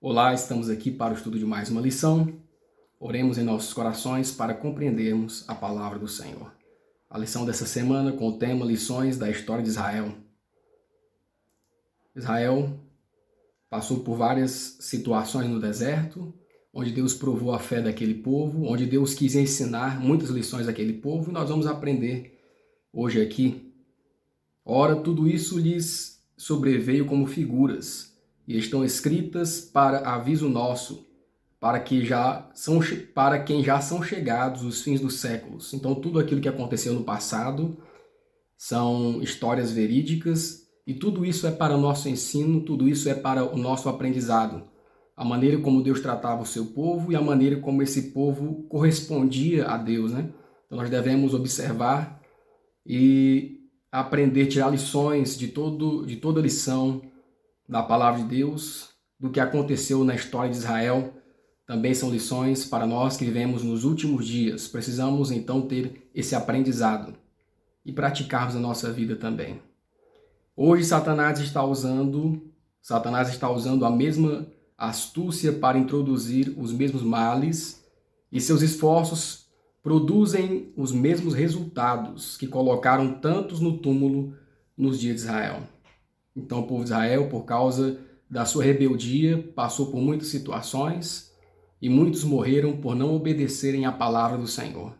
Olá, estamos aqui para o estudo de mais uma lição. Oremos em nossos corações para compreendermos a palavra do Senhor. A lição dessa semana com o tema Lições da História de Israel. Israel passou por várias situações no deserto, onde Deus provou a fé daquele povo, onde Deus quis ensinar muitas lições àquele povo, e nós vamos aprender hoje aqui. Ora, tudo isso lhes sobreveio como figuras, e estão escritas para aviso nosso, para quem já são chegados os fins dos séculos. Então, tudo aquilo que aconteceu no passado são histórias verídicas, e tudo isso é para o nosso ensino, tudo isso é para o nosso aprendizado. A maneira como Deus tratava o seu povo e a maneira como esse povo correspondia a Deus, né? Então, nós devemos observar e aprender, tirar lições de toda lição da palavra de Deus, do que aconteceu na história de Israel. Também são lições para nós que vivemos nos últimos dias. Precisamos então ter esse aprendizado e praticarmos na nossa vida também. Hoje Satanás está usando a mesma astúcia para introduzir os mesmos males, e seus esforços produzem os mesmos resultados que colocaram tantos no túmulo nos dias de Israel. Então o povo de Israel, por causa da sua rebeldia, passou por muitas situações, e muitos morreram por não obedecerem à palavra do Senhor,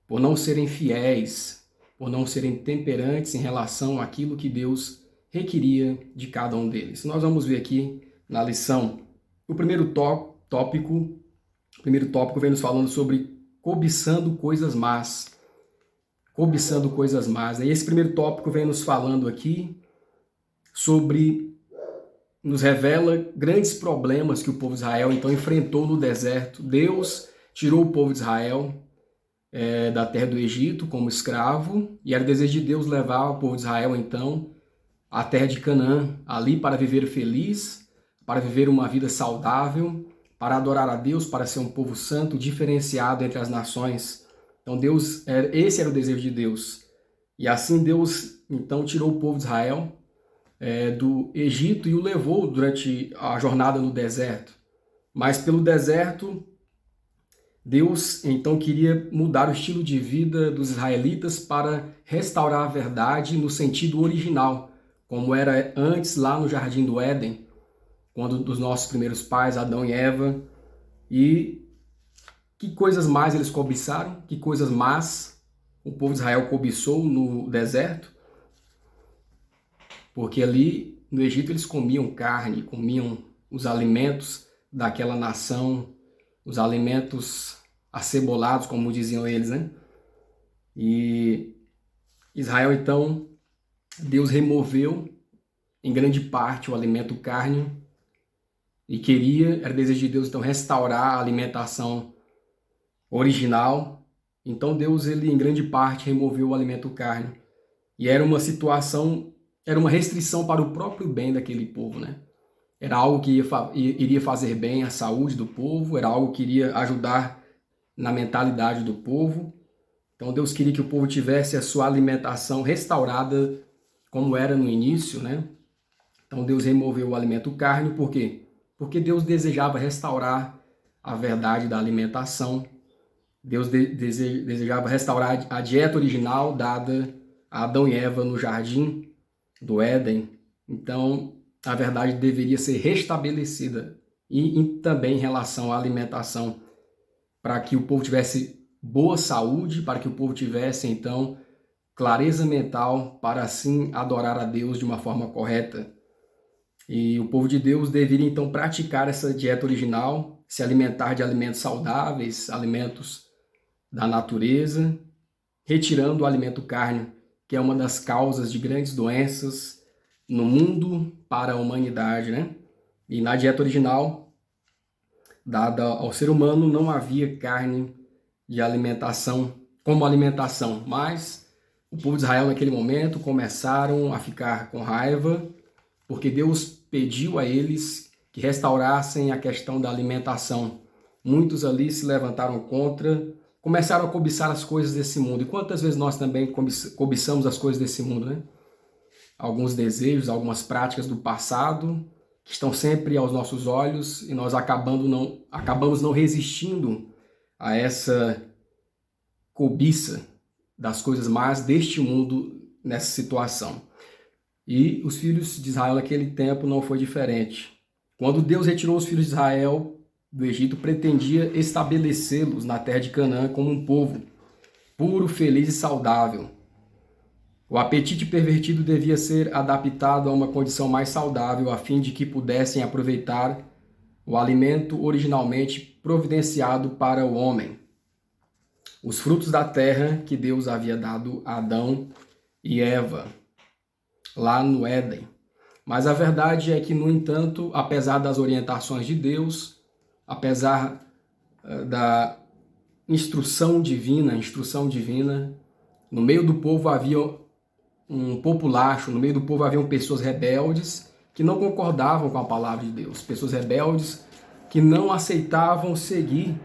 por não serem fiéis, por não serem temperantes em relação àquilo que Deus requeria de cada um deles. Nós vamos ver aqui na lição o primeiro tópico vem nos falando sobre cobiçando coisas más. Cobiçando coisas más. E esse primeiro tópico vem nos falando aqui nos revela grandes problemas que o povo de Israel então enfrentou no deserto. Deus tirou o povo de Israel da terra do Egito como escravo, e era o desejo de Deus levar o povo de Israel então à terra de Canaã, ali para viver feliz, para viver uma vida saudável, para adorar a Deus, para ser um povo santo, diferenciado entre as nações. Então esse era o desejo de Deus. E assim Deus então tirou o povo de Israel do Egito e o levou durante a jornada no deserto. Mas pelo deserto, Deus então queria mudar o estilo de vida dos israelitas para restaurar a verdade no sentido original, como era antes lá no Jardim do Éden, quando dos nossos primeiros pais, Adão e Eva. E que coisas mais eles cobiçaram, que coisas más o povo de Israel cobiçou no deserto, porque ali no Egito eles comiam carne, comiam os alimentos daquela nação, os alimentos acebolados, como diziam eles, né? E Israel, então, Deus removeu em grande parte o alimento carne e era desejo de Deus, então, restaurar a alimentação original. Então Deus, ele em grande parte removeu o alimento carne. E era uma restrição para o próprio bem daquele povo, né? Era algo que iria fazer bem à saúde do povo, era algo que iria ajudar na mentalidade do povo. Então Deus queria que o povo tivesse a sua alimentação restaurada como era no início, né? Então Deus removeu o alimento carne, por quê? Porque Deus desejava restaurar a verdade da alimentação. Deus desejava restaurar a dieta original dada a Adão e Eva no Jardim do Éden. Então, a verdade deveria ser restabelecida e também em relação à alimentação, para que o povo tivesse boa saúde, para que o povo tivesse, então, clareza mental, para assim adorar a Deus de uma forma correta. E o povo de Deus deveria, então, praticar essa dieta original, se alimentar de alimentos saudáveis, alimentos da natureza, retirando o alimento carne, que é uma das causas de grandes doenças no mundo para a humanidade, né? E na dieta original, dada ao ser humano, não havia carne de alimentação como alimentação, mas o povo de Israel naquele momento começaram a ficar com raiva, porque Deus pediu a eles que restaurassem a questão da alimentação. Muitos ali se levantaram contra, começaram a cobiçar as coisas desse mundo. E quantas vezes nós também cobiçamos as coisas desse mundo, né? Alguns desejos, algumas práticas do passado estão sempre aos nossos olhos e nós acabamos não resistindo a essa cobiça das coisas más deste mundo nessa situação. E os filhos de Israel naquele tempo não foi diferente. Quando Deus retirou os filhos de Israel do Egito, pretendia estabelecê-los na terra de Canaã como um povo puro, feliz e saudável. O apetite pervertido devia ser adaptado a uma condição mais saudável, a fim de que pudessem aproveitar o alimento originalmente providenciado para o homem. Os frutos da terra que Deus havia dado a Adão e Eva, lá no Éden. Mas a verdade é que, no entanto, apesar das orientações de Deus, apesar da instrução divina, no meio do povo havia um populacho, no meio do povo haviam pessoas rebeldes que não concordavam com a palavra de Deus, pessoas rebeldes que não aceitavam seguir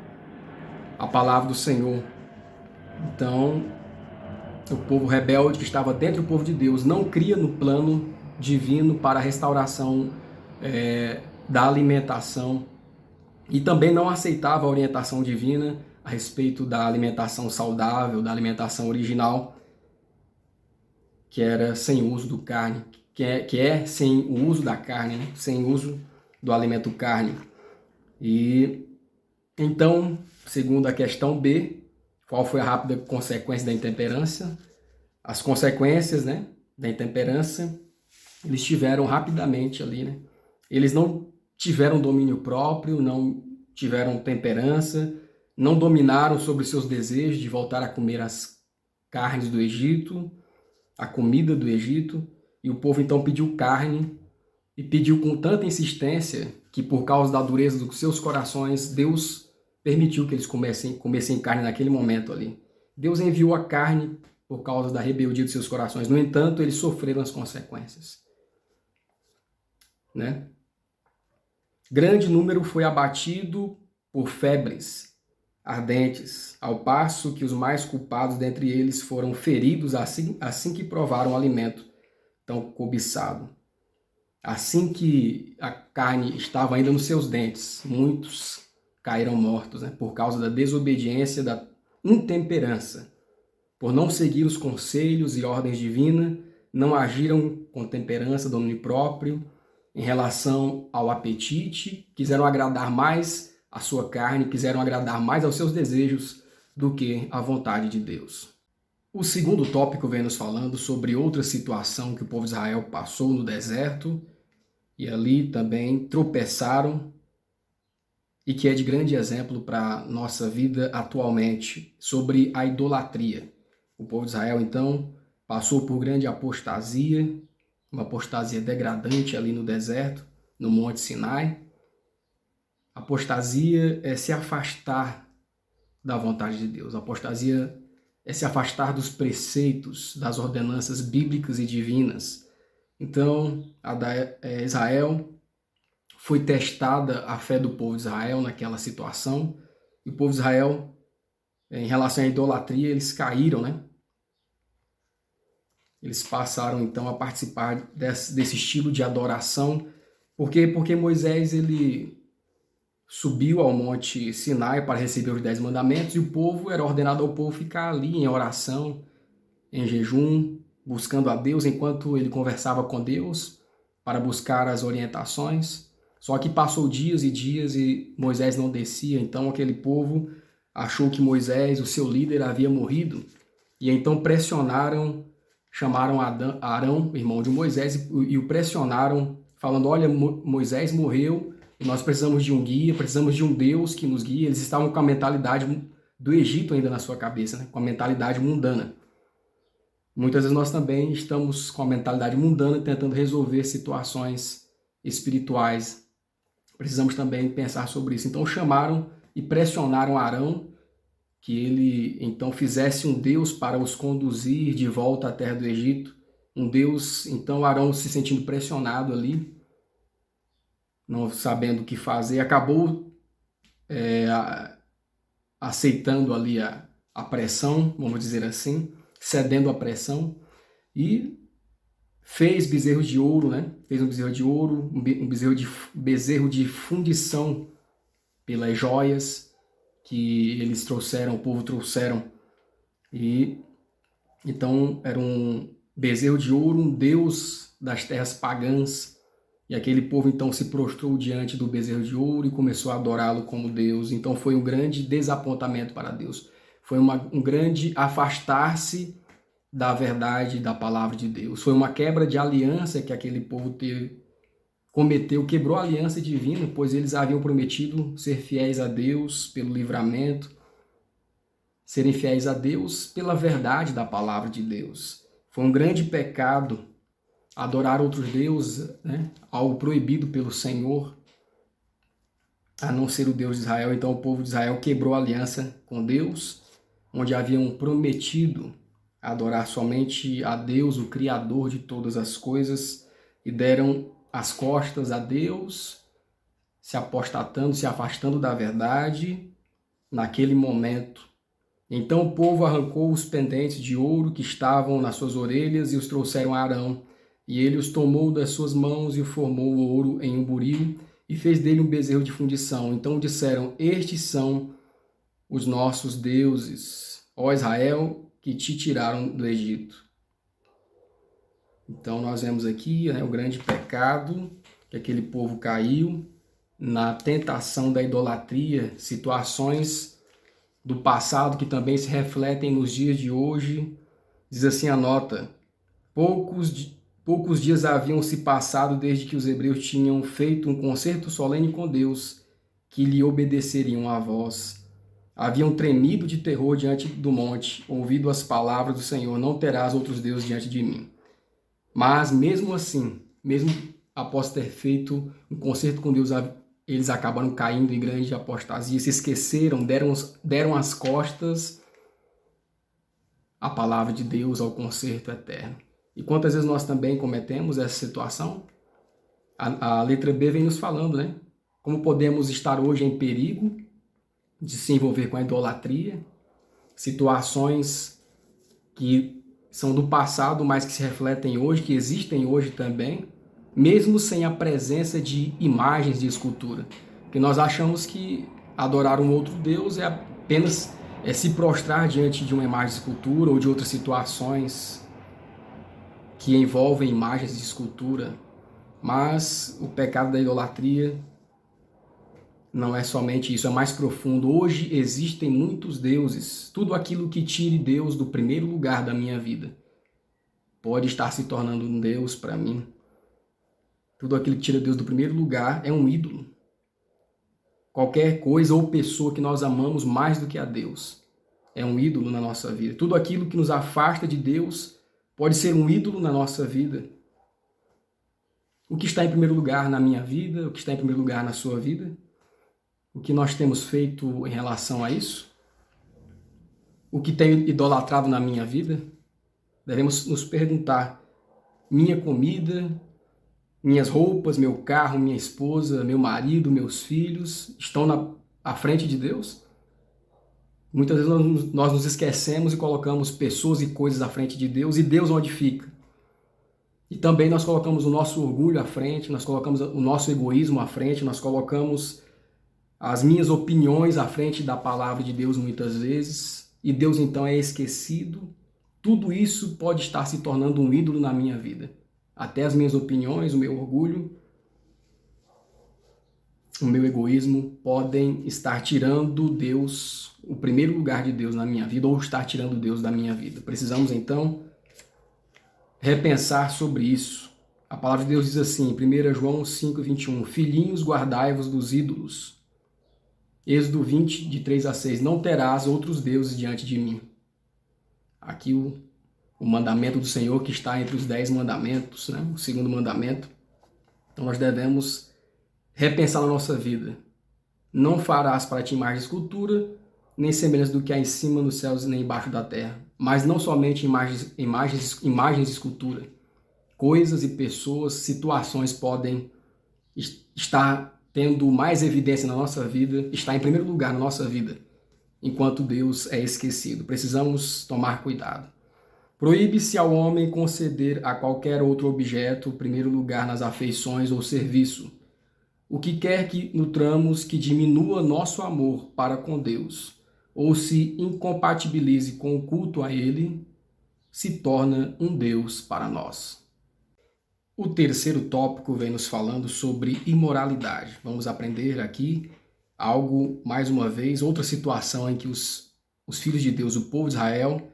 a palavra do Senhor. Então, o povo rebelde que estava dentro do povo de Deus não cria no plano divino para a restauração da alimentação e também não aceitava a orientação divina a respeito da alimentação saudável, da alimentação original, que era sem uso do carne, que é sem o uso da carne, né? Sem uso do alimento carne. E então, segundo a questão B, qual foi a rápida consequência da intemperância? As consequências, né, da intemperância, eles tiveram rapidamente ali, né? Eles não tiveram domínio próprio, não tiveram temperança, não dominaram sobre seus desejos de voltar a comer as carnes do Egito, a comida do Egito, e o povo então pediu carne, e pediu com tanta insistência que, por causa da dureza dos seus corações, Deus permitiu que eles comessem carne naquele momento ali. Deus enviou a carne por causa da rebeldia de seus corações. No entanto, eles sofreram as consequências, né? Grande número foi abatido por febres ardentes, ao passo que os mais culpados dentre eles foram feridos assim que provaram o alimento tão cobiçado. Assim que a carne estava ainda nos seus dentes, muitos caíram mortos, né, por causa da desobediência, da intemperança. Por não seguir os conselhos e ordens divinas, não agiram com temperança, domínio próprio, em relação ao apetite, quiseram agradar mais a sua carne, quiseram agradar mais aos seus desejos do que à vontade de Deus. O segundo tópico vem nos falando sobre outra situação que o povo de Israel passou no deserto e ali também tropeçaram e que é de grande exemplo para a nossa vida atualmente, sobre a idolatria. O povo de Israel, então, passou por grande apostasia, uma apostasia degradante ali no deserto, no Monte Sinai. Apostasia é se afastar da vontade de Deus. Apostasia é se afastar dos preceitos, das ordenanças bíblicas e divinas. Então, Israel foi testada a fé do povo de Israel naquela situação. E o povo de Israel, em relação à idolatria, eles caíram, né? Eles passaram, então, a participar desse estilo de adoração. Por quê? Porque Moisés, ele subiu ao Monte Sinai para receber os 10 mandamentos e o povo, era ordenado ao povo ficar ali em oração, em jejum, buscando a Deus enquanto ele conversava com Deus para buscar as orientações. Só que passou dias e dias e Moisés não descia, então aquele povo achou que Moisés, o seu líder, havia morrido e então pressionaram, chamaram Arão, irmão de Moisés, e o pressionaram, falando: olha, Moisés morreu, e nós precisamos de um guia, precisamos de um Deus que nos guie. Eles estavam com a mentalidade do Egito ainda na sua cabeça, né? Com a mentalidade mundana. Muitas vezes nós também estamos com a mentalidade mundana tentando resolver situações espirituais. Precisamos também pensar sobre isso. Então chamaram e pressionaram Arão que ele então fizesse um Deus para os conduzir de volta à terra do Egito. Um Deus, então Arão, se sentindo pressionado ali, não sabendo o que fazer, acabou aceitando ali a pressão, vamos dizer assim, cedendo à pressão, e fez bezerros de ouro, né? Fez um bezerro de ouro, um bezerro de fundição pelas joias que eles trouxeram, o povo trouxeram. E então era um bezerro de ouro, um deus das terras pagãs. E aquele povo então se prostrou diante do bezerro de ouro e começou a adorá-lo como Deus. Então foi um grande desapontamento para Deus. Foi um grande afastar-se da verdade da palavra de Deus. Foi uma quebra de aliança que aquele povo cometeu, quebrou a aliança divina, pois eles haviam prometido ser fiéis a Deus pelo livramento, serem fiéis a Deus pela verdade da palavra de Deus. Foi um grande pecado adorar outros deuses, né? Algo proibido pelo Senhor, a não ser o Deus de Israel. Então o povo de Israel quebrou a aliança com Deus, onde haviam prometido adorar somente a Deus, o Criador de todas as coisas, e deram as costas a Deus, se apostatando, se afastando da verdade naquele momento. Então o povo arrancou os pendentes de ouro que estavam nas suas orelhas e os trouxeram a Arão. E ele os tomou das suas mãos e formou o ouro em um buril e fez dele um bezerro de fundição. Então disseram: estes são os nossos deuses, ó Israel, que te tiraram do Egito. Então nós vemos aqui, né, o grande pecado que aquele povo caiu na tentação da idolatria, situações do passado que também se refletem nos dias de hoje. Diz assim a nota: poucos dias haviam se passado desde que os hebreus tinham feito um concerto solene com Deus, que lhe obedeceriam à voz. Haviam tremido de terror diante do monte, ouvido as palavras do Senhor: não terás outros deuses diante de mim. Mas mesmo assim, mesmo após ter feito um concerto com Deus, eles acabaram caindo em grande apostasia, se esqueceram, deram as costas à palavra de Deus, ao concerto eterno. E quantas vezes nós também cometemos essa situação? A letra B vem nos falando, né? Como podemos estar hoje em perigo de se envolver com a idolatria, situações que são do passado, mas que se refletem hoje, que existem hoje também, mesmo sem a presença de imagens de escultura. Porque nós achamos que adorar um outro Deus é apenas se prostrar diante de uma imagem de escultura ou de outras situações que envolvem imagens de escultura. Mas o pecado da idolatria não é somente isso, é mais profundo. Hoje existem muitos deuses. Tudo aquilo que tire Deus do primeiro lugar da minha vida pode estar se tornando um Deus para mim. Tudo aquilo que tira Deus do primeiro lugar é um ídolo. Qualquer coisa ou pessoa que nós amamos mais do que a Deus é um ídolo na nossa vida. Tudo aquilo que nos afasta de Deus pode ser um ídolo na nossa vida. O que está em primeiro lugar na minha vida, o que está em primeiro lugar na sua vida, o que nós temos feito em relação a isso, o que tem idolatrado na minha vida, devemos nos perguntar: minha comida, minhas roupas, meu carro, minha esposa, meu marido, meus filhos estão à frente de Deus? Muitas vezes nós nos esquecemos e colocamos pessoas e coisas à frente de Deus, e Deus onde fica? E também nós colocamos o nosso orgulho à frente, nós colocamos o nosso egoísmo à frente, nós colocamos as minhas opiniões à frente da palavra de Deus muitas vezes, e Deus então é esquecido. Tudo isso pode estar se tornando um ídolo na minha vida. Até as minhas opiniões, o meu orgulho, o meu egoísmo podem estar tirando Deus, o primeiro lugar de Deus na minha vida, ou estar tirando Deus da minha vida. Precisamos então repensar sobre isso. A palavra de Deus diz assim, 1 João 5,21, filhinhos, guardai-vos dos ídolos. Êxodo 20, de 3 a 6, não terás outros deuses diante de mim. Aqui o mandamento do Senhor que está entre os 10 mandamentos, né? O segundo mandamento. Então nós devemos repensar na nossa vida. Não farás para ti imagem de escultura, nem semelhança do que há em cima nos céus nem embaixo da terra. Mas não somente imagens de escultura. Coisas e pessoas, situações podem estar tendo mais evidência na nossa vida, estar em primeiro lugar na nossa vida, enquanto Deus é esquecido. Precisamos tomar cuidado. Proíbe-se ao homem conceder a qualquer outro objeto primeiro lugar nas afeições ou serviço, o que quer que nutramos que diminua nosso amor para com Deus, ou se incompatibilize com o culto a Ele, se torna um Deus para nós. O terceiro tópico vem nos falando sobre imoralidade. Vamos aprender aqui algo, mais uma vez, outra situação em que os filhos de Deus, o povo de Israel,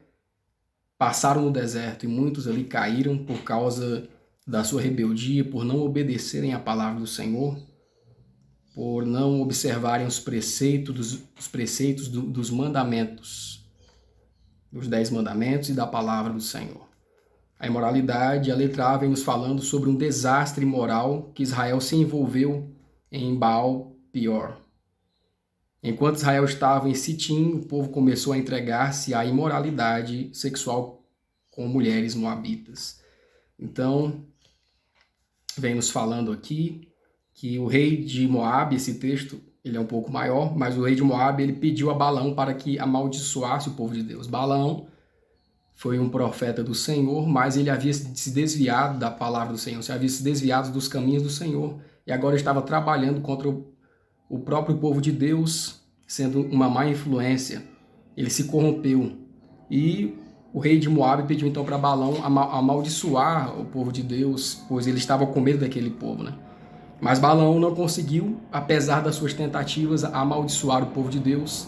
passaram no deserto e muitos ali caíram por causa da sua rebeldia, por não obedecerem à palavra do Senhor, por não observarem os preceitos dos mandamentos, dos 10 mandamentos e da palavra do Senhor. A imoralidade, a letra A vem nos falando sobre um desastre moral que Israel se envolveu em Baal-Peor. Enquanto Israel estava em Sitim, o povo começou a entregar-se à imoralidade sexual com mulheres moabitas. Então, vem nos falando aqui que o rei de Moabe, esse texto ele é um pouco maior, mas o rei de Moabe ele pediu a Balaão para que amaldiçoasse o povo de Deus. Balaão foi um profeta do Senhor, mas ele havia se desviado da palavra do Senhor, havia se desviado dos caminhos do Senhor e agora estava trabalhando contra o próprio povo de Deus, sendo uma má influência. Ele se corrompeu. E o rei de Moabe pediu então para Balaão amaldiçoar o povo de Deus, pois ele estava com medo daquele povo, né? Mas Balaão não conseguiu, apesar das suas tentativas, amaldiçoar o povo de Deus.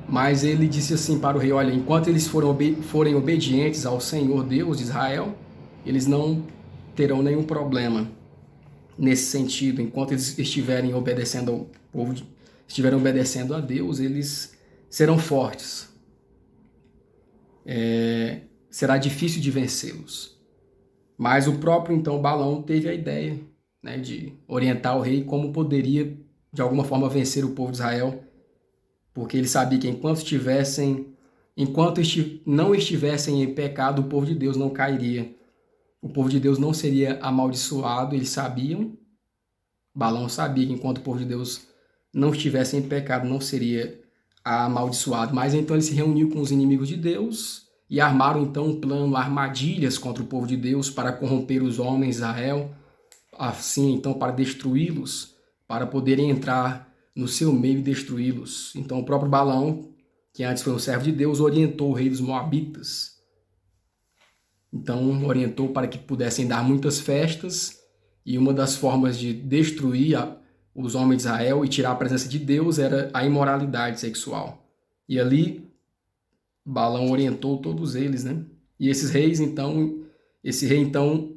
Mas ele disse assim para o rei: olha, enquanto eles forem obedientes ao Senhor Deus de Israel, eles não terão nenhum problema nesse sentido. Enquanto eles estiverem obedecendo ao povo, estiverem obedecendo a Deus, eles serão fortes. Será difícil de vencê-los. Mas o próprio então Balaão teve a ideia, né, de orientar o rei como poderia de alguma forma vencer o povo de Israel, porque ele sabia que enquanto não estivessem em pecado, o povo de Deus não cairia. O povo de Deus não seria amaldiçoado, eles sabiam. Balaão sabia que enquanto o povo de Deus não estivesse em pecado, não seria amaldiçoado. Mas então ele se reuniu com os inimigos de Deus e armaram então um plano, armadilhas contra o povo de Deus para corromper os homens de Israel, assim então para destruí-los, para poderem entrar no seu meio e destruí-los. Então o próprio Balaão, que antes foi um servo de Deus, orientou o rei dos Moabitas. Então orientou para que pudessem dar muitas festas, e uma das formas de destruir os homens de Israel e tirar a presença de Deus era a imoralidade sexual. E ali Balaão orientou todos eles, né? E esse rei então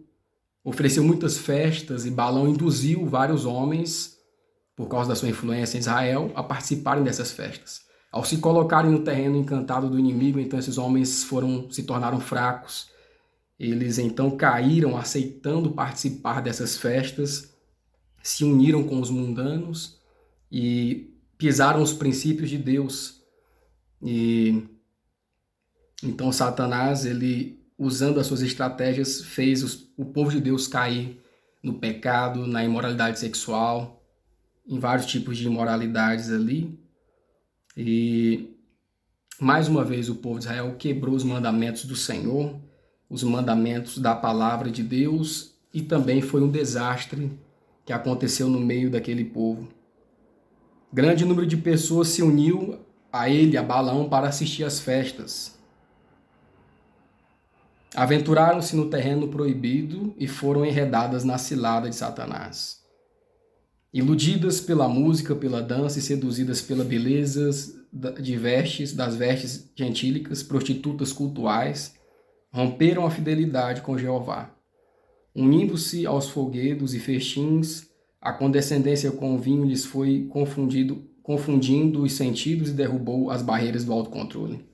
ofereceu muitas festas, e Balaão induziu vários homens, por causa da sua influência em Israel, a participarem dessas festas. Ao se colocarem no terreno encantado do inimigo, então esses homens se tornaram fracos. Eles então caíram aceitando participar dessas festas, se uniram com os mundanos e pisaram os princípios de Deus. E então Satanás, ele, usando as suas estratégias, fez o povo de Deus cair no pecado, na imoralidade sexual, em vários tipos de imoralidades ali. E mais uma vez o povo de Israel quebrou os mandamentos do Senhor, os mandamentos da palavra de Deus, e também foi um desastre que aconteceu no meio daquele povo. Grande número de pessoas se uniu a ele, a Balaão, para assistir às festas. Aventuraram-se no terreno proibido e foram enredadas na cilada de Satanás. Iludidas pela música, pela dança e seduzidas pela beleza das vestes gentílicas, prostitutas cultuais, romperam a fidelidade com Jeová. Unindo-se aos folguedos e festins, a condescendência com o vinho lhes foi confundindo os sentidos e derrubou as barreiras do autocontrole.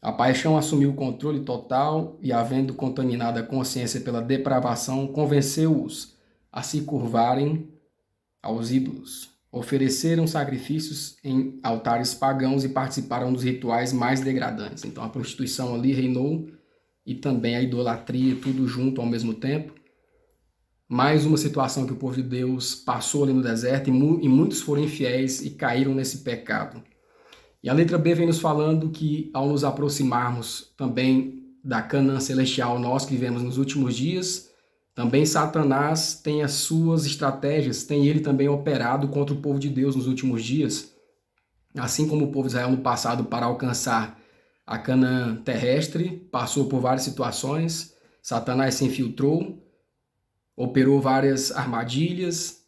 A paixão assumiu o controle total e, havendo contaminado a consciência pela depravação, convenceu-os a se curvarem aos ídolos. Ofereceram sacrifícios em altares pagãos e participaram dos rituais mais degradantes. Então a prostituição ali reinou, e também a idolatria, tudo junto ao mesmo tempo. Mais uma situação que o povo de Deus passou ali no deserto, e muitos foram infiéis e caíram nesse pecado. E a letra B vem nos falando que, ao nos aproximarmos também da Canaã celestial, nós que vivemos nos últimos dias, também Satanás tem as suas estratégias, tem ele também operado contra o povo de Deus nos últimos dias. Assim como o povo de Israel no passado, para alcançar a Canaã terrestre, passou por várias situações, Satanás se infiltrou, operou várias armadilhas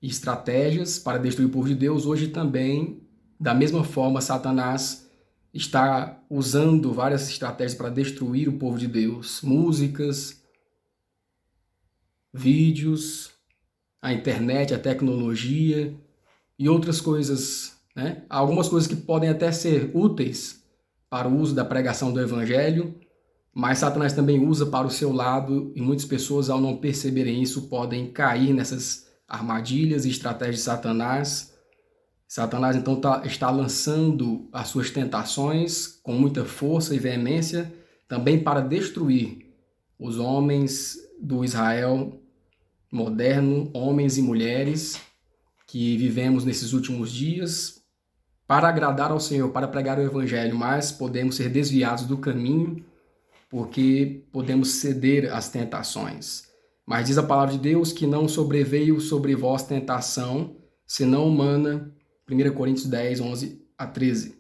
e estratégias para destruir o povo de Deus. Hoje também, da mesma forma, Satanás está usando várias estratégias para destruir o povo de Deus. Músicas, vídeos, a internet, a tecnologia e outras coisas, né? Algumas coisas que podem até ser úteis para o uso da pregação do evangelho, mas Satanás também usa para o seu lado e muitas pessoas, ao não perceberem isso, podem cair nessas armadilhas e estratégias de Satanás. Satanás, então, está lançando as suas tentações com muita força e veemência, também para destruir os homens do Israel moderno, homens e mulheres que vivemos nesses últimos dias, para agradar ao Senhor, para pregar o Evangelho, mas podemos ser desviados do caminho, porque podemos ceder às tentações. Mas diz a palavra de Deus que não sobreveio sobre vós tentação, senão humana, 1 Coríntios 10, 11 a 13.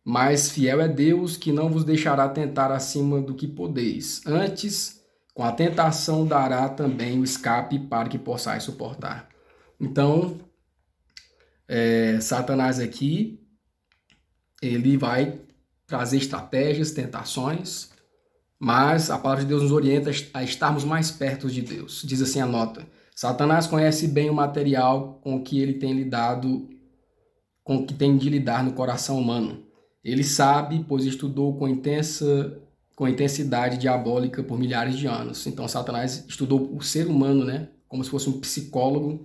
Mas fiel é Deus, que não vos deixará tentar acima do que podeis. Antes, com a tentação dará também o escape para que possais suportar. Então, Satanás aqui, ele vai trazer estratégias, tentações, mas a palavra de Deus nos orienta a estarmos mais perto de Deus. Diz assim a nota: Satanás conhece bem o material com que ele tem lidado, com que tem de lidar no coração humano. Ele sabe, pois estudou com intensidade diabólica por milhares de anos. Então Satanás estudou o ser humano, né, como se fosse um psicólogo,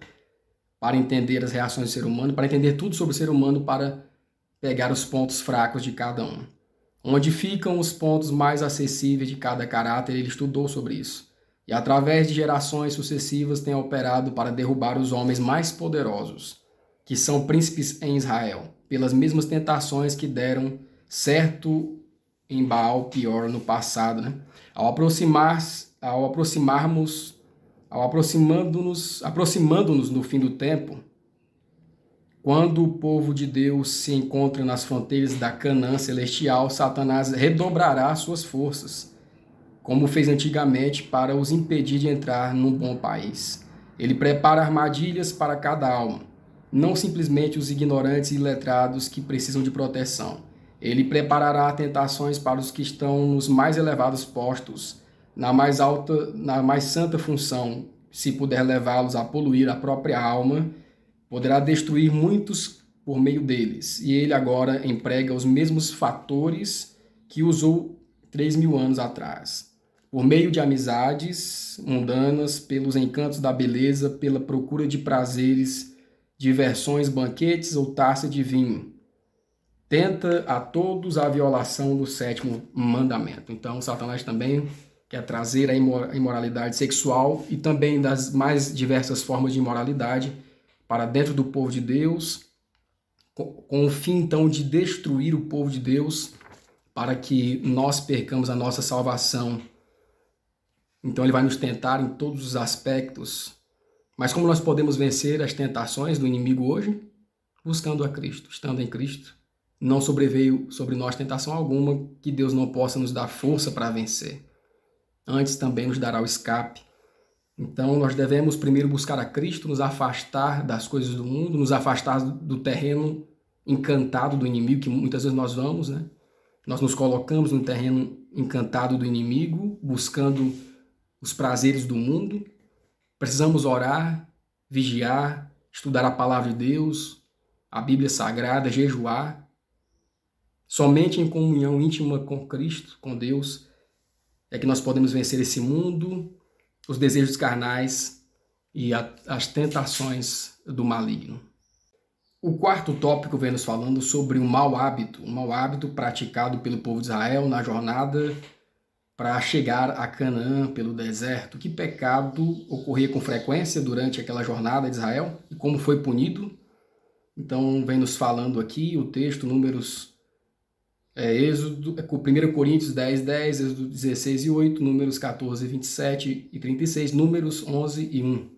para entender as reações do ser humano, para entender tudo sobre o ser humano, para pegar os pontos fracos de cada um. Onde ficam os pontos mais acessíveis de cada caráter, ele estudou sobre isso. E através de gerações sucessivas tem operado para derrubar os homens mais poderosos, que são príncipes em Israel, pelas mesmas tentações que deram certo em Baal Peor no passado, né? Aproximando-nos no fim do tempo, quando o povo de Deus se encontra nas fronteiras da Canaã celestial, Satanás redobrará suas forças, como fez antigamente, para os impedir de entrar num bom país. Ele prepara armadilhas para cada alma, não simplesmente os ignorantes e iletrados que precisam de proteção. Ele preparará tentações para os que estão nos mais elevados postos, na mais alta, na mais santa função. Se puder levá-los a poluir a própria alma, poderá destruir muitos por meio deles. E ele agora emprega os mesmos fatores que usou 3.000 anos atrás. Por meio de amizades mundanas, pelos encantos da beleza, pela procura de prazeres, diversões, banquetes ou taça de vinho. Tenta a todos a violação do 7º mandamento. Então, Satanás também quer trazer a imoralidade sexual e também das mais diversas formas de imoralidade para dentro do povo de Deus, com o fim, então, de destruir o povo de Deus para que nós percamos a nossa salvação. Então, ele vai nos tentar em todos os aspectos. Mas como nós podemos vencer as tentações do inimigo hoje? Buscando a Cristo, estando em Cristo. Não sobreveio sobre nós tentação alguma que Deus não possa nos dar força para vencer. Antes também nos dará o escape. Então nós devemos primeiro buscar a Cristo, nos afastar das coisas do mundo, nos afastar do terreno encantado do inimigo, que muitas vezes nós vamos, né? Nós nos colocamos no terreno encantado do inimigo, buscando os prazeres do mundo. Precisamos orar, vigiar, estudar a palavra de Deus, a Bíblia Sagrada, jejuar. Somente em comunhão íntima com Cristo, com Deus, é que nós podemos vencer esse mundo, os desejos carnais e as tentações do maligno. O quarto tópico vem nos falando sobre o mau hábito praticado pelo povo de Israel na jornada para chegar a Canaã pelo deserto. Que pecado ocorria com frequência durante aquela jornada de Israel e como foi punido? Então vem nos falando aqui o texto, Números 1 Coríntios 10, 10, Êxodo 16 e 8, Números 14, 27 e 36, Números 11 e 1.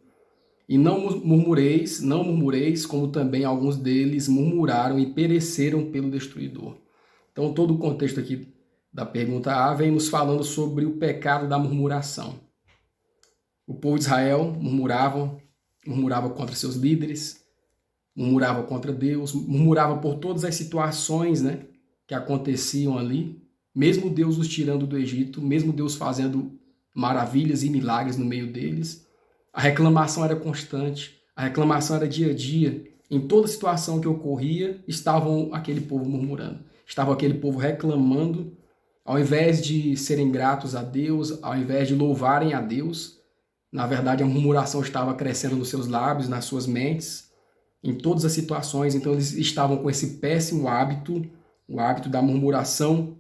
E não murmureis, como também alguns deles murmuraram e pereceram pelo destruidor. Então, todo o contexto aqui da pergunta A vem nos falando sobre o pecado da murmuração. O povo de Israel murmurava contra seus líderes, murmurava contra Deus, murmurava por todas as situações, né, que aconteciam ali, mesmo Deus os tirando do Egito, mesmo Deus fazendo maravilhas e milagres no meio deles. A reclamação era constante, a reclamação era dia a dia. Em toda situação que ocorria, estava aquele povo murmurando, estava aquele povo reclamando, ao invés de serem gratos a Deus, ao invés de louvarem a Deus. Na verdade, a murmuração estava crescendo nos seus lábios, nas suas mentes, em todas as situações. Então, eles estavam com esse péssimo hábito, o hábito da murmuração.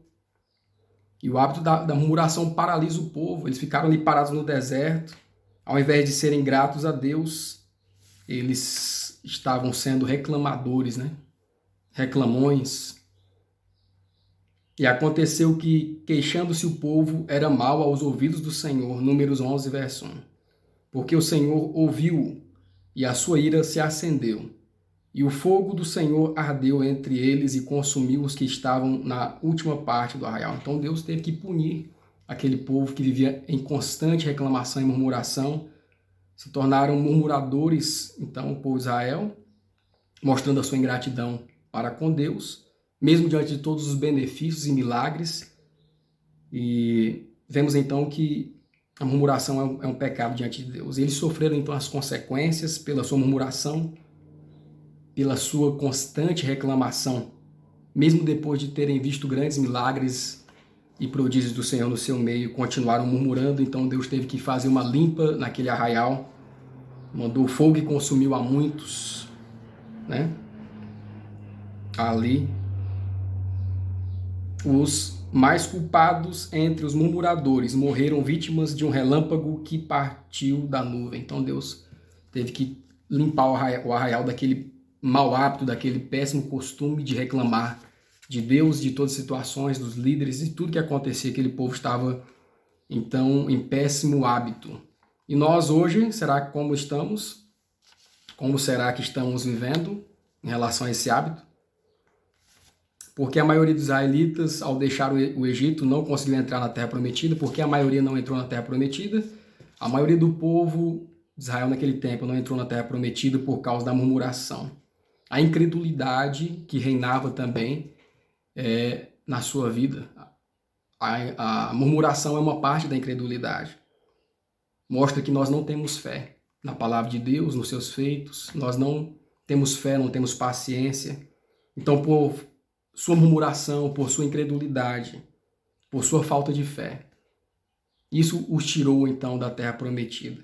E o hábito da murmuração paralisa o povo. Eles ficaram ali parados no deserto. Ao invés de serem gratos a Deus, eles estavam sendo reclamadores, né? Reclamões. E aconteceu que, queixando-se o povo, era mal aos ouvidos do Senhor. Números 11, verso 1. Porque o Senhor ouviu e a sua ira se acendeu. E o fogo do Senhor ardeu entre eles e consumiu os que estavam na última parte do arraial. Então Deus teve que punir aquele povo que vivia em constante reclamação e murmuração. Se tornaram murmuradores, então, o povo de Israel, mostrando a sua ingratidão para com Deus, mesmo diante de todos os benefícios e milagres. E vemos então que a murmuração é um pecado diante de Deus. Eles sofreram então as consequências pela sua murmuração, pela sua constante reclamação, mesmo depois de terem visto grandes milagres e prodígios do Senhor no seu meio, continuaram murmurando. Então Deus teve que fazer uma limpa naquele arraial, mandou fogo e consumiu a muitos, né? Ali, os mais culpados entre os murmuradores morreram vítimas de um relâmpago que partiu da nuvem. Então Deus teve que limpar o arraial daquele mau hábito, daquele péssimo costume de reclamar de Deus, de todas as situações, dos líderes, de tudo que acontecia. Aquele povo estava, então, em péssimo hábito. E nós hoje, será que como estamos? Como será que estamos vivendo em relação a esse hábito? Porque a maioria dos israelitas, ao deixar o Egito, não conseguiu entrar na Terra Prometida. Porque a maioria não entrou na Terra Prometida? A maioria do povo de Israel naquele tempo não entrou na Terra Prometida por causa da murmuração. A incredulidade que reinava também na sua vida. A murmuração é uma parte da incredulidade. Mostra que nós não temos fé na palavra de Deus, nos seus feitos. Nós não temos fé, não temos paciência. Então, por sua murmuração, por sua incredulidade, por sua falta de fé, isso os tirou, então, da Terra Prometida.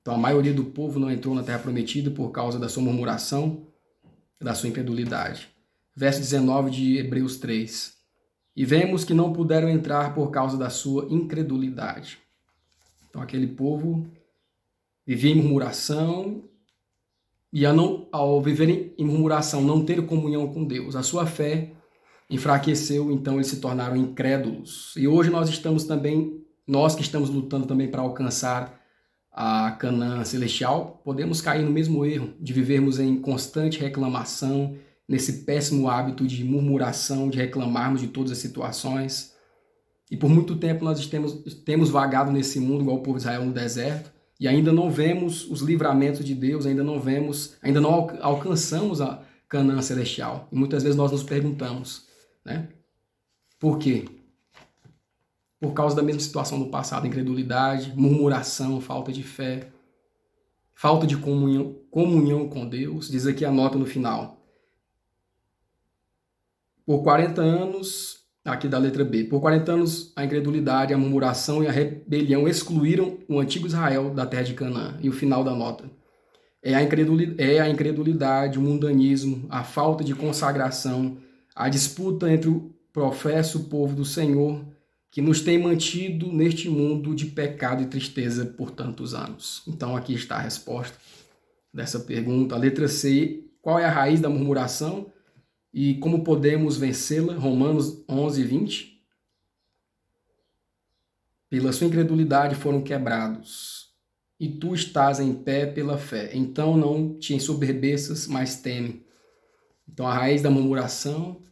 Então, a maioria do povo não entrou na Terra Prometida por causa da sua murmuração, da sua incredulidade. Verso 19 de Hebreus 3. E vemos que não puderam entrar por causa da sua incredulidade. Então, aquele povo vivia em murmuração e ao viver em murmuração, não ter comunhão com Deus, a sua fé enfraqueceu, então eles se tornaram incrédulos. E hoje nós estamos também, nós que estamos lutando também para alcançar a Canaã celestial, podemos cair no mesmo erro de vivermos em constante reclamação, nesse péssimo hábito de murmuração, de reclamarmos de todas as situações. E por muito tempo nós temos vagado nesse mundo, igual o povo de Israel no deserto, e ainda não vemos os livramentos de Deus, ainda não alcançamos a Canaã celestial. E muitas vezes nós nos perguntamos, né? Por quê? Por causa da mesma situação do passado, incredulidade, murmuração, falta de fé, falta de comunhão com Deus. Diz aqui a nota no final. Por 40 anos, aqui da letra B, por 40 anos a incredulidade, a murmuração e a rebelião excluíram o antigo Israel da terra de Canaã. E o final da nota. É a incredulidade, o mundanismo, a falta de consagração, a disputa entre o professo povo do Senhor, que nos tem mantido neste mundo de pecado e tristeza por tantos anos. Então aqui está a resposta dessa pergunta. A letra C, qual é a raiz da murmuração? E como podemos vencê-la? Romanos 11, 20. Pela sua incredulidade foram quebrados, e tu estás em pé pela fé. Então não te ensoberbeças, mas teme. Então a raiz da murmuração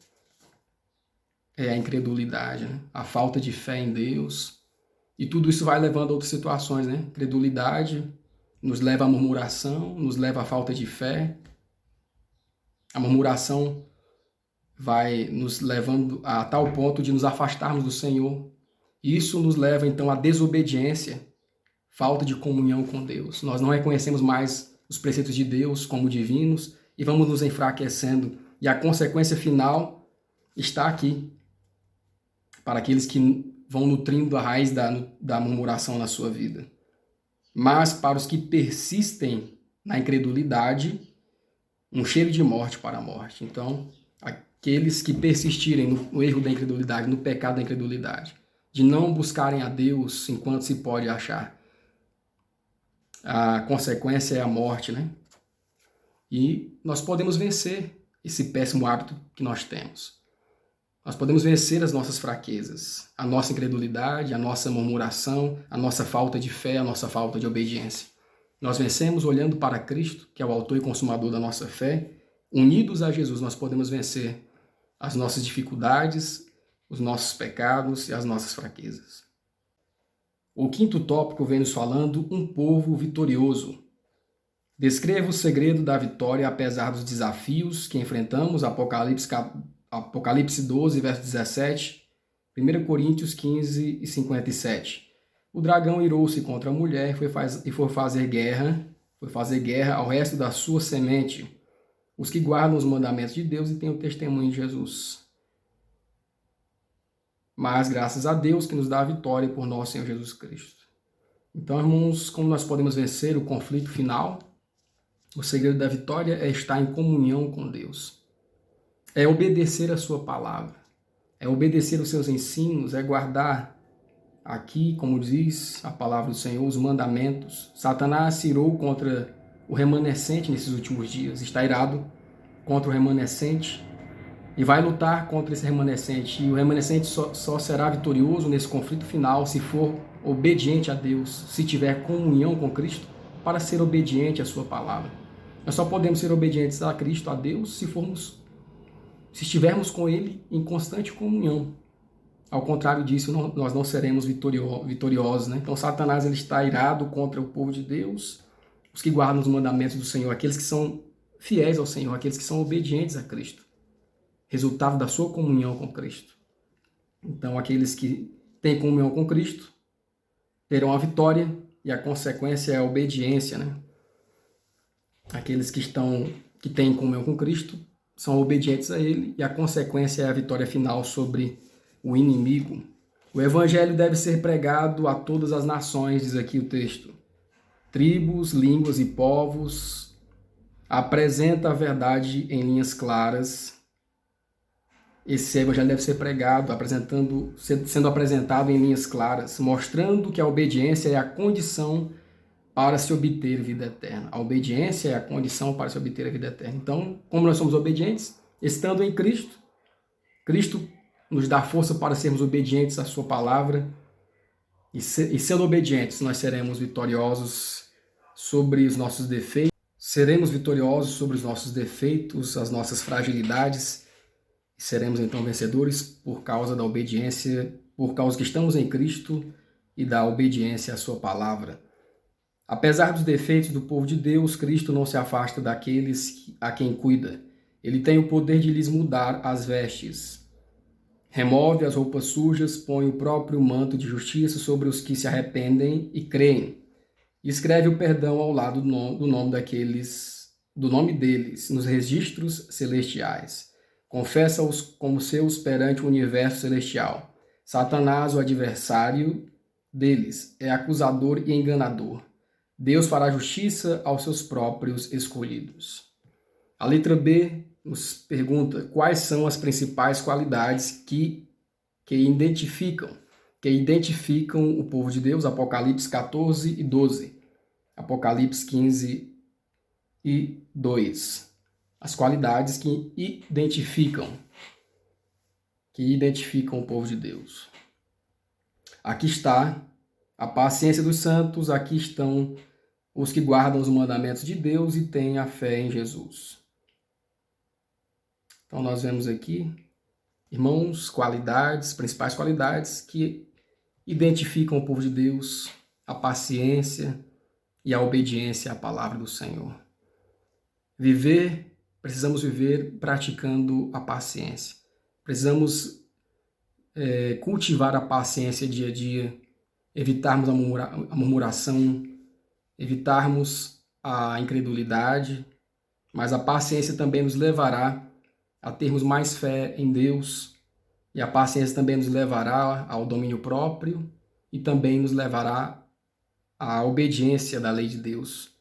é a incredulidade, né? A falta de fé em Deus. E tudo isso vai levando a outras situações, né? Incredulidade nos leva à murmuração, nos leva à falta de fé. A murmuração vai nos levando a tal ponto de nos afastarmos do Senhor. Isso nos leva, então, à desobediência, falta de comunhão com Deus. Nós não reconhecemos mais os preceitos de Deus como divinos e vamos nos enfraquecendo. E a consequência final está aqui, para aqueles que vão nutrindo a raiz da murmuração na sua vida. Mas para os que persistem na incredulidade, um cheiro de morte para a morte. Então, aqueles que persistirem no erro da incredulidade, no pecado da incredulidade, de não buscarem a Deus enquanto se pode achar, a consequência é a morte, né? E nós podemos vencer esse péssimo hábito que nós temos. Nós podemos vencer as nossas fraquezas, a nossa incredulidade, a nossa murmuração, a nossa falta de fé, a nossa falta de obediência. Nós vencemos olhando para Cristo, que é o autor e consumador da nossa fé. Unidos a Jesus, nós podemos vencer as nossas dificuldades, os nossos pecados e as nossas fraquezas. O quinto tópico vem nos falando um povo vitorioso. Descreva o segredo da vitória apesar dos desafios que enfrentamos, Apocalipse 12, verso 17, 1 Coríntios 15 e 57. O dragão irou-se contra a mulher e foi fazer guerra ao resto da sua semente, os que guardam os mandamentos de Deus e têm o testemunho de Jesus. Mas graças a Deus que nos dá a vitória por nosso Senhor Jesus Cristo. Então, irmãos, como nós podemos vencer o conflito final? O segredo da vitória é estar em comunhão com Deus. É obedecer a sua palavra. É obedecer os seus ensinos, é guardar aqui, como diz a palavra do Senhor, os mandamentos. Satanás se irou contra o remanescente nesses últimos dias. Está irado contra o remanescente e vai lutar contra esse remanescente. E o remanescente só será vitorioso nesse conflito final se for obediente a Deus, se tiver comunhão com Cristo, para ser obediente à sua palavra. Nós só podemos ser obedientes a Cristo, a Deus, se estivermos com Ele em constante comunhão. Ao contrário disso, nós não seremos vitoriosos, né? Então Satanás ele está irado contra o povo de Deus, os que guardam os mandamentos do Senhor, aqueles que são fiéis ao Senhor, aqueles que são obedientes a Cristo. Resultado da sua comunhão com Cristo. Então aqueles que têm comunhão com Cristo terão a vitória e a consequência é a obediência, né? Aqueles que têm comunhão com Cristo são obedientes a Ele e a consequência é a vitória final sobre o inimigo. O evangelho deve ser pregado a todas as nações, diz aqui o texto. Tribos, línguas e povos. Apresenta a verdade em linhas claras. Esse evangelho deve ser pregado, sendo apresentado em linhas claras, mostrando que a obediência é a condição para se obter vida eterna. A obediência é a condição para se obter a vida eterna. Então, como nós somos obedientes, estando em Cristo, Cristo nos dá força para sermos obedientes à sua palavra e sendo obedientes, nós seremos vitoriosos sobre os nossos defeitos, seremos vitoriosos sobre os nossos defeitos, as nossas fragilidades, e seremos então vencedores por causa da obediência, por causa que estamos em Cristo e da obediência à sua palavra. Apesar dos defeitos do povo de Deus, Cristo não se afasta daqueles a quem cuida. Ele tem o poder de lhes mudar as vestes. Remove as roupas sujas, põe o próprio manto de justiça sobre os que se arrependem e creem. Escreve o perdão ao lado do nome deles, nos registros celestiais. Confessa-os como seus perante o universo celestial. Satanás, o adversário deles, é acusador e enganador. Deus fará justiça aos seus próprios escolhidos. A letra B nos pergunta quais são as principais qualidades que identificam o povo de Deus, Apocalipse 14 e 12, Apocalipse 15 e 2. as qualidades que identificam o povo de Deus. Aqui está a paciência dos santos, aqui estão os que guardam os mandamentos de Deus e têm a fé em Jesus. Então nós vemos aqui, irmãos, principais qualidades que identificam o povo de Deus, a paciência e a obediência à palavra do Senhor. Precisamos viver praticando a paciência. Precisamos cultivar a paciência dia a dia, evitarmos a murmuração, evitarmos a incredulidade, mas a paciência também nos levará a termos mais fé em Deus, e a paciência também nos levará ao domínio próprio e também nos levará à obediência da lei de Deus,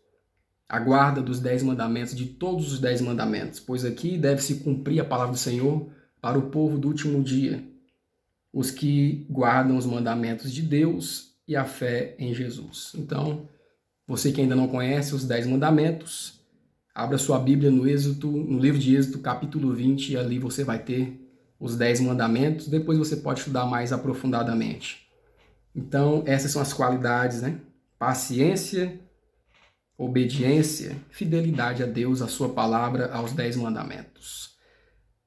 a guarda dos 10 mandamentos, de todos os 10 mandamentos, pois aqui deve-se cumprir a palavra do Senhor para o povo do último dia, os que guardam os mandamentos de Deus e a fé em Jesus. Então, você que ainda não conhece os 10 mandamentos, abra sua Bíblia no livro de Êxodo, capítulo 20, e ali você vai ter os 10 mandamentos. Depois você pode estudar mais aprofundadamente. Então, essas são as qualidades, né? Paciência, obediência, fidelidade a Deus, a sua palavra, aos 10 mandamentos.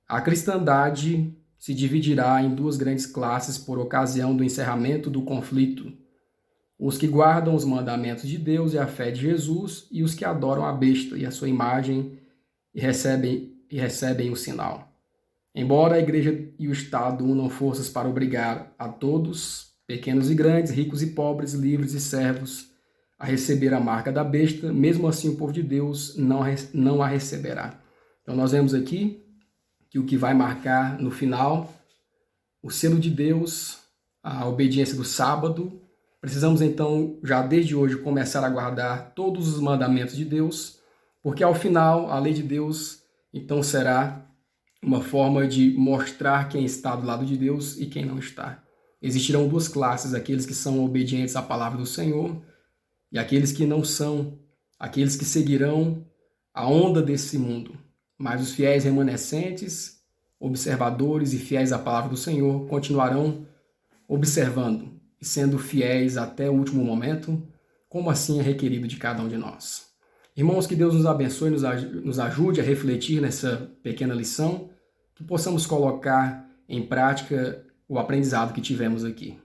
A cristandade se dividirá em 2 grandes classes por ocasião do encerramento do conflito: os que guardam os mandamentos de Deus e a fé de Jesus, e os que adoram a besta e a sua imagem e recebem o sinal. Embora a igreja e o Estado unam forças para obrigar a todos, pequenos e grandes, ricos e pobres, livres e servos, a receber a marca da besta, mesmo assim o povo de Deus não a receberá. Então nós vemos aqui que o que vai marcar no final o selo de Deus, a obediência do sábado. Precisamos então, já desde hoje, começar a guardar todos os mandamentos de Deus, porque ao final a lei de Deus então será uma forma de mostrar quem está do lado de Deus e quem não está. Existirão 2 classes, aqueles que são obedientes à palavra do Senhor e aqueles que não são, aqueles que seguirão a onda desse mundo. Mas os fiéis remanescentes, observadores e fiéis à palavra do Senhor continuarão observando e sendo fiéis até o último momento, como assim é requerido de cada um de nós. Irmãos, que Deus nos abençoe e nos ajude a refletir nessa pequena lição, que possamos colocar em prática o aprendizado que tivemos aqui.